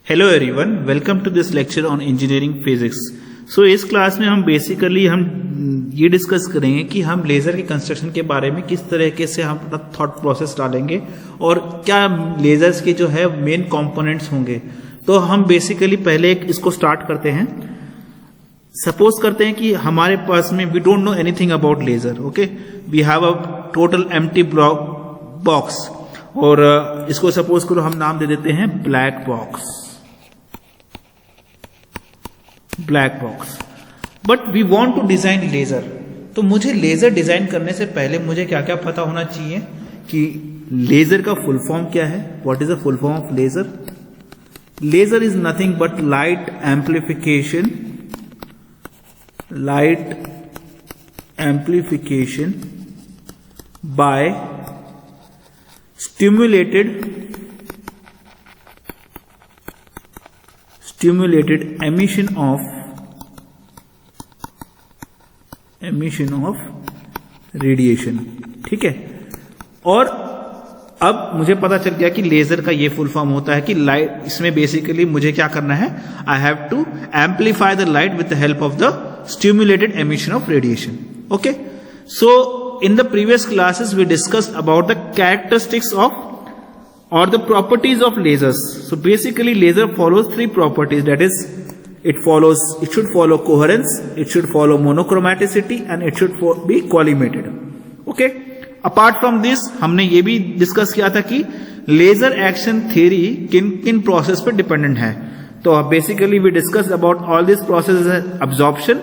Hello everyone, welcome to this lecture on engineering physics. So इस class में हम basically ये डिस्कस करेंगे कि हम लेज़र के कंस्ट्रक्शन के बारे में किस तरीके से हम अपना थॉट प्रोसेस डालेंगे और क्या लेज़र्स के जो है मेन कंपोनेंट्स होंगे। तो हम बेसिकली पहले इसको स्टार्ट करते हैं। सपोज करते हैं कि हमारे पास में we don't know anything about laser, okay, we have a total empty box और इसको सपोज करो हम नाम दे देते हैं black box. But we want to design laser. तो मुझे लेजर डिजाइन करने से पहले मुझे क्या क्या पता होना चाहिए कि लेजर का फुल फॉर्म क्या है। What is the full form of laser? Laser is nothing but light amplification by stimulated emission of radiation. ठीक है, और अब मुझे पता चल गया कि लेजर का ये फुल फॉर्म होता है कि लाइट, इसमें बेसिकली मुझे क्या करना है, I have to amplify the light with the help of the stimulated emission of radiation. Okay, so in the previous classes we discussed about the characteristics of or the properties of lasers. So basically laser follows three properties, that is it should follow coherence, it should follow monochromaticity and it should be collimated. Okay, apart from this हमने ये भी discuss किया था कि laser action theory किन किन process पर dependent है। तो basically we discuss about all this process, absorption,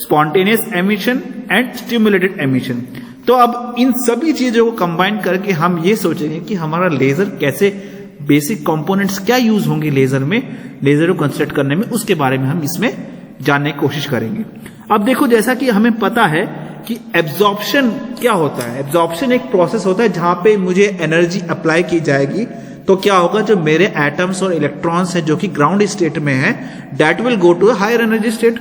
spontaneous emission and stimulated emission. तो अब इन सभी चीजों को कंबाइन करके हम ये सोचेंगे कि हमारा लेजर कैसे, बेसिक कंपोनेंट्स क्या यूज होंगे लेजर में, लेजर को कंस्ट्रक्ट करने में, उसके बारे में हम इसमें जानने की कोशिश करेंगे। अब देखो, जैसा कि हमें पता है कि एब्जॉर्प्शन क्या होता है। एब्जॉर्प्शन एक प्रोसेस होता है जहां पे मुझे एनर्जी अप्लाई की जाएगी। तो क्या होगा, जो मेरे एटम्स और इलेक्ट्रॉन्स हैं जो कि ग्राउंड स्टेट में है, that will go to higher energy state.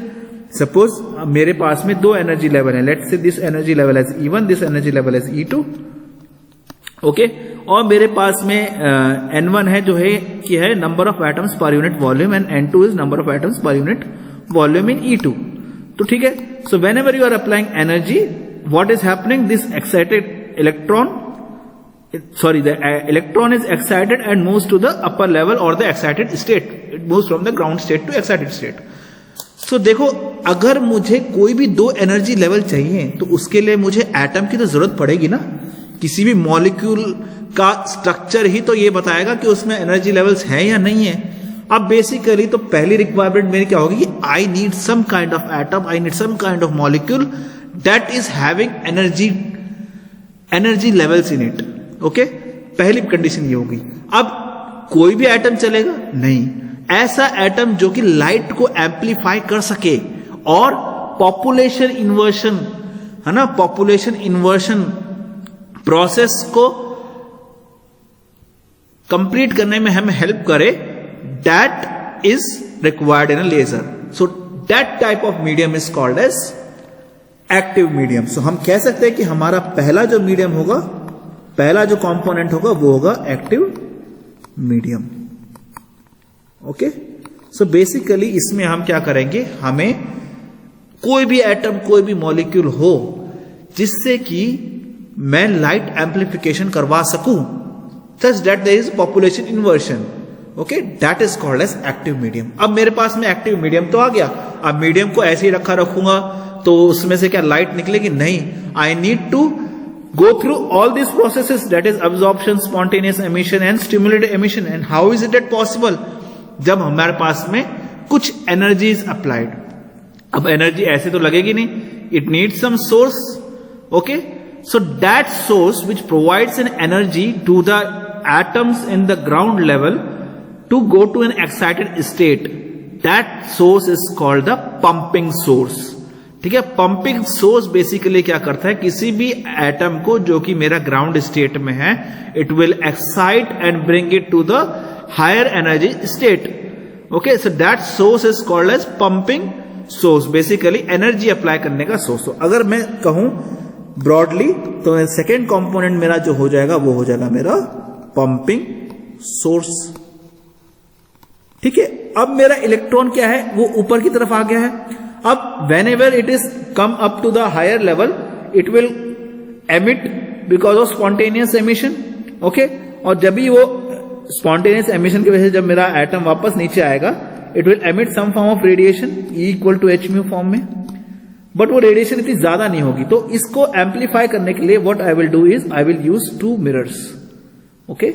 Suppose मेरे पास में दो एनर्जी लेवल है, let's say this energy level as E1, this energy level as E2, okay, और मेरे पास में N1 है जो है कि है number of atoms per unit volume and N2 is number of atoms per unit volume in E2। तो ठीक है, so whenever you are applying energy, what is happening, this excited electron the electron is excited and moves to the upper level or the excited state. It moves from the ground state to excited state. So देखो, अगर मुझे कोई भी दो energy level चाहिए तो उसके लिए मुझे एटम की तो जरूरत पड़ेगी ना। किसी भी मॉलिक्यूल का स्ट्रक्चर ही तो ये बताएगा कि उसमें एनर्जी लेवल्स हैं या नहीं है। अब बेसिकली तो पहली रिक्वायरमेंट मेरी क्या होगी कि I need some kind of atom, I need some kind of molecule that is having energy levels in it. Okay, पहली कंडीशन ये होगी। अब कोई भी एटम चलेगा नहीं, ऐसा एटम जो कि लाइट को एम्प्लीफाई कर सके और पॉपुलेशन इन्वर्शन, है ना, पॉपुलेशन इन्वर्शन प्रोसेस को कंप्लीट करने में हमें हेल्प करे, that is required in a laser. So that type of medium is called as active medium. So हम कह सकते हैं कि हमारा पहला जो मीडियम होगा, पहला जो कंपोनेंट होगा वो होगा active medium. Okay, so basically इसमें हम क्या करेंगे, हमें कोई भी एटम, कोई भी मॉलिक्यूल हो जिससे कि मैं लाइट एम्प्लीफिकेशन करवा सकूं, such that there is population inversion, okay, that is called as active medium. अब मेरे पास में एक्टिव मीडियम तो आ गया। अब मीडियम को ऐसे ही रखूंगा तो उसमें से क्या लाइट निकलेगी? नहीं, I need to go through all these processes, that is absorption, spontaneous emission and stimulated emission. And how is it that possible? जब हमारे पास में कुछ एनर्जी इज अप्लाइड। अब एनर्जी ऐसे तो लगेगी नहीं, it needs some source. Okay, so that source which provides an energy to the atoms in the ground level to go to an excited state, that source is called the pumping source. ठीक है, pumping source basically क्या करता है, किसी भी atom को जो कि मेरा ग्राउंड स्टेट में है, it will excite and bring it to the higher energy state. Okay, so that source is called as pumping source, basically energy apply करने का सोर्स। अगर मैं कहूं ब्रॉडली तो सेकेंड कंपोनेंट मेरा जो हो जाएगा वो हो जाएगा मेरा पंपिंग सोर्स। ठीक है, अब मेरा इलेक्ट्रॉन क्या है, वो ऊपर की तरफ आ गया है। अब whenever it is come up to the higher level, it will emit because of spontaneous emission. Okay, और जब भी वो स्पॉन्टेनियस एमिशन की वजह से जब मेरा एटम वापस नीचे आएगा, it will emit some form of radiation equal to H mu form में, बट वो रेडिएशन इतनी ज्यादा नहीं होगी। तो इसको एम्पलीफाई करने के लिए what I will do is I will use 2 mirrors. Okay,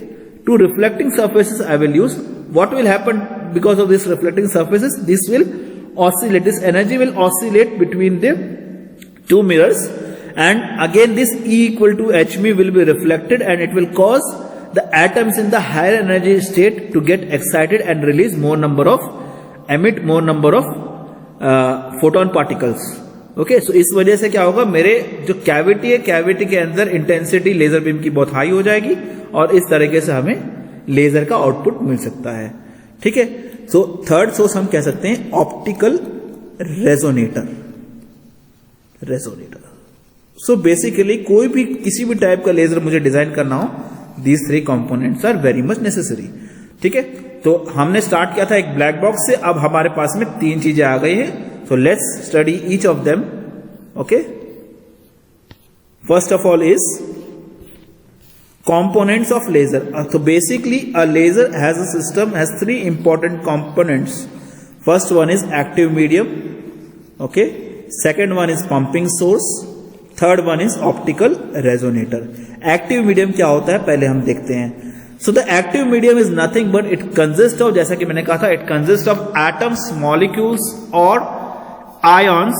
2 reflecting surfaces I will use. What will happen because of this reflecting surfaces? This will oscillate. This energy will oscillate between the 2 mirrors, and again this E equal to h mu will be reflected, and it will cause the atoms in the higher energy state to get excited and release more number of photon particles. Okay, so इस वजह से क्या होगा, मेरे जो cavity है, cavity के अंदर इंटेंसिटी लेजर बीम की बहुत हाई हो जाएगी, और इस तरीके से हमें लेजर का आउटपुट मिल सकता है। ठीक है, सो थर्ड सोर्स हम कह सकते हैं ऑप्टिकल रेजोनेटर। सो बेसिकली कोई भी किसी भी टाइप का लेजर मुझे डिजाइन करना हो, these 3 components are very much necessary. ठीक है, तो हमने स्टार्ट किया था एक ब्लैक बॉक्स से, अब हमारे पास में 3 चीजें आ गई है। So let's study each of them. Okay, first of all is components of laser. So basically a laser has a system, has 3 important components. First one is active medium. Okay, second one is pumping source, third one is optical resonator. Active medium क्या होता है पहले हम देखते हैं। So the active medium is nothing but it consists of, जैसा कि मैंने कहा था, it consists of atoms, molecules or ions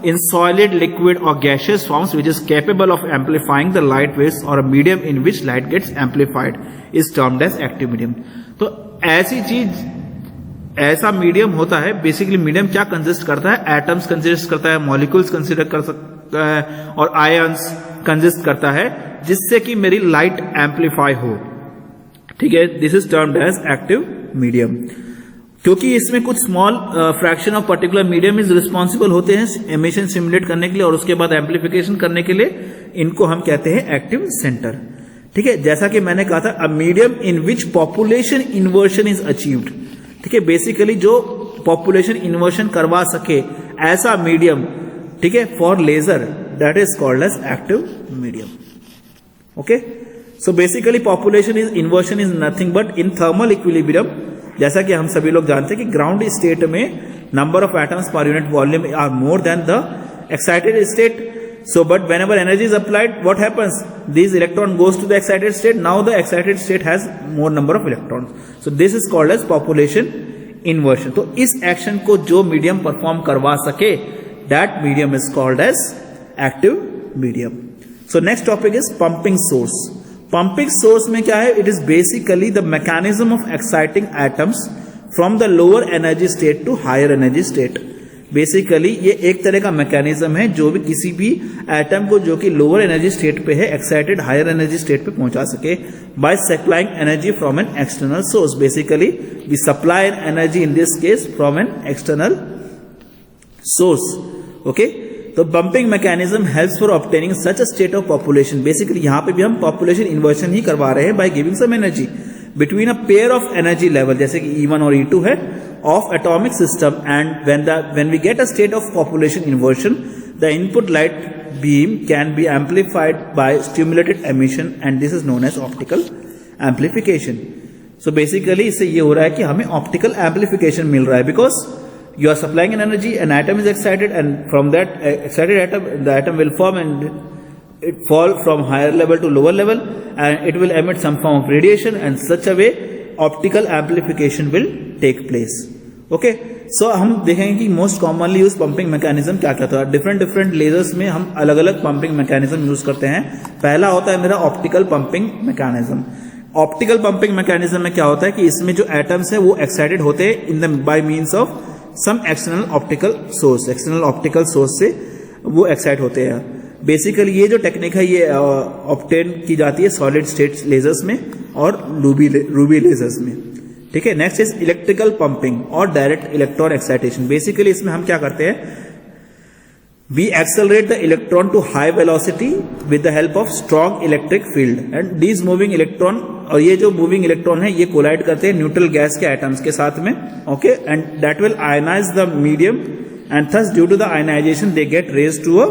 in solid, liquid or gaseous forms which is capable of amplifying the light waves, or a medium in which light gets amplified is termed as active medium. तो ऐसी चीज, ऐसा medium होता है। Basically medium क्या consist करता है, atoms consist करता है, मॉलिक्यूल्स कंसिडर कर सकता है, और आयंस कंसिस्ट करता है, जिससे कि मेरी लाइट एम्पलीफाई हो। ठीक है, this is termed as active medium. क्योंकि इसमें कुछ small fraction of particular medium is responsible होते हैं एमिशन सिमुलेट करने के लिए, और उसके बाद एम्पलीफिकेशन करने के लिए, इनको हम कहते हैं एक्टिव सेंटर। ठीक है, जैसा कि मैंने कहा था, a medium in which population inversion is achieved. ठीक है, बेसिकली जो पॉपुलेशन इन्वर्शन करवा सके ऐसा मीडियम, ठीक है, for laser, that is called as active medium. Okay, so basically population is inversion is nothing but in thermal equilibrium, जैसा कि हम सभी लोग जानते हैं कि ग्राउंड स्टेट में number of atoms per unit volume are more than the excited state. So but whenever energy is applied, what happens? These electron goes to the excited state. Now the excited state has more number of electrons. So this is called as population inversion. तो इस action को जो medium perform करवा सके, that medium is called as active medium. So next topic is pumping source. Pumping source में क्या है? It is basically the mechanism of exciting atoms from the lower energy state to higher energy state. Basically ये एक तरह का mechanism है जो भी किसी भी एटम को जो कि लोअर एनर्जी स्टेट पे है एक्साइटेड हायर एनर्जी स्टेट पे पहुंचा सके by supplying energy from an external source. Basically we supply an energy in this case from an external source. Okay, तो pumping mechanism helps for obtaining such a state of population. Basically यहां पे भी हम population inversion ही करवा रहे हैं by giving some energy between a pair of energy level जैसे कि E1 और E2 है of atomic system, and when we get a state of population inversion, the input light beam can be amplified by stimulated emission, and this is known as optical amplification. So basically इससे ये हो रहा है कि हमें optical amplification मिल रहा है because you are supplying an energy, an atom is excited, and from that excited atom the atom will form and it fall from higher level to lower level, and it will emit some form of radiation, and such a way optical amplification will take place. Okay, so हम देखेंगे कि most commonly use pumping mechanism क्या क्या था. Different ledgers में हम अलग अलग पंपिंग मैकेनिज्म यूज करते हैं. पहला होता है मेरा optical pumping mechanism. Optical pumping mechanism में क्या होता है कि इसमें जो एटम्स है वो एक्साइटेड होते हैं in the by means of some external optical source. External optical source से वो एक्साइट होते हैं. बेसिकली ये जो टेक्निक है ये ऑब्टेन की जाती है सॉलिड स्टेट लेजर्स में और रूबी लेजर्स में. ठीक है, नेक्स्ट इज इलेक्ट्रिकल पंपिंग और डायरेक्ट इलेक्ट्रॉन एक्साइटेशन. बेसिकली इसमें हम क्या करते हैं, we accelerate the electron to high velocity with the help of strong electric field, and these moving electron और ये जो मूविंग इलेक्ट्रॉन है ये कोलाइड करते हैं न्यूट्रल गैस के एटम्स के साथ में, okay, and that will ionize the medium and thus due to the ionization they get raise to a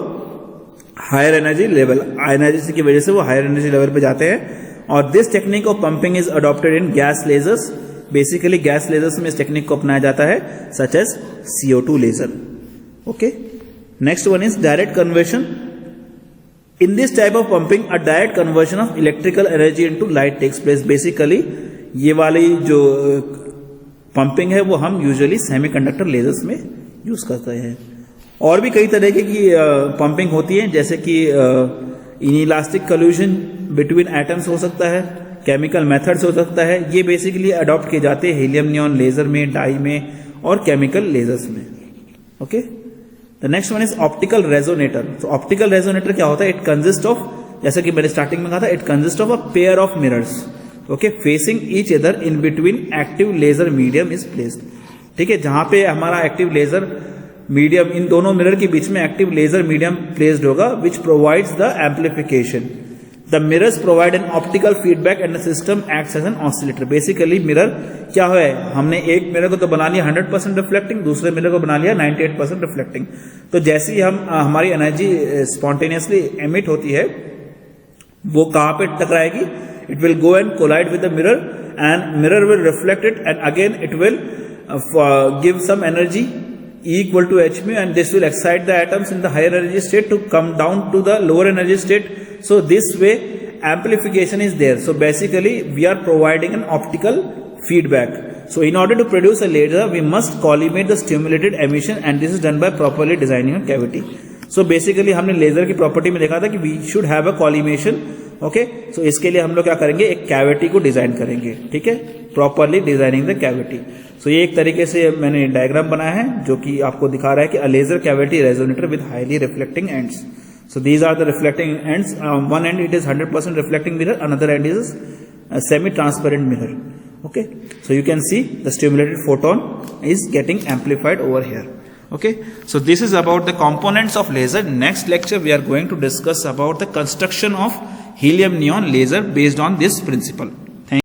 higher energy level. Ionization की वजह से वो हायर एनर्जी लेवल पे जाते हैं। और this technique of pumping is adopted in gas lasers. Basically gas lasers में इस टेक्निक को अपनाया जाता है, such as CO2 laser. Okay, next one is direct conversion. In this type of pumping, a direct conversion of electrical energy into light takes place. Basically, ये वाली जो pumping है वो हम यूजुअली सेमीकंडक्टर लेजर्स में यूज करते हैं। और भी कई तरह की पंपिंग होती है, जैसे कि इनइलास्टिक कोल्यूशन बिटवीन एटम्स हो सकता है, केमिकल मेथड्स हो सकता है। ये बेसिकली अडॉप्ट किए जाते हैं हीलियम नियॉन लेजर में, डाई में और केमिकल लेजर्स में। Okay, the next one is optical resonator. तो ऑप्टिकल रेजोनेटर क्या होता है? इट कंसिस्ट ऑफ, जैसा कि मैंने स्टार्टिंग में कहा था, it consist of a pair of mirrors, okay, facing each other in between active laser medium is placed. ठीक है, जहां पे हमारा एक्टिव लेजर मीडियम, इन दोनों मिरर के बीच में एक्टिव लेजर मीडियम प्लेस्ड होगा, which provides the amplification. The mirrors provide an optical feedback and the system acts as an oscillator. Basically mirror क्या है, हमने एक मिरर को तो बना लिया 100% रिफ्लेक्टिंग, दूसरे मिरर को बना लिया 98% रिफ्लेक्टिंग। तो जैसे ही हम हमारी एनर्जी स्पॉन्टेनियसली एमिट होती है, वो कहां पे टकराएगी? It will go and collide with the mirror and mirror will reflect it and again it will give some energy equal to h mu, and this will excite the atoms in the higher energy state to come down to the lower energy state. So this way amplification is there. So basically we are providing an optical feedback. So in order to produce a laser, we must collimate the stimulated emission, and this is done by properly designing a cavity. So basically हमने laser की property में देखा था कि we should have a collimation. Okay, so इसके लिए हम लोग क्या करेंगे? एक कैविटी को डिजाइन करेंगे। ठीक है, प्रॉपरली डिजाइनिंग द कैविटी। सो ये एक तरीके से मैंने डायग्राम बनाया है जो कि आपको दिखा रहा है कि a laser cavity resonator with highly reflecting ends. So these are the reflecting ends. One end it is 100% reflecting mirror, another end is semi transparent mirror. Okay, so you can see the stimulated photon is getting amplified over here. Okay, so this is about the components of laser. Next lecture we are going to discuss about the construction of helium neon laser based on this principle.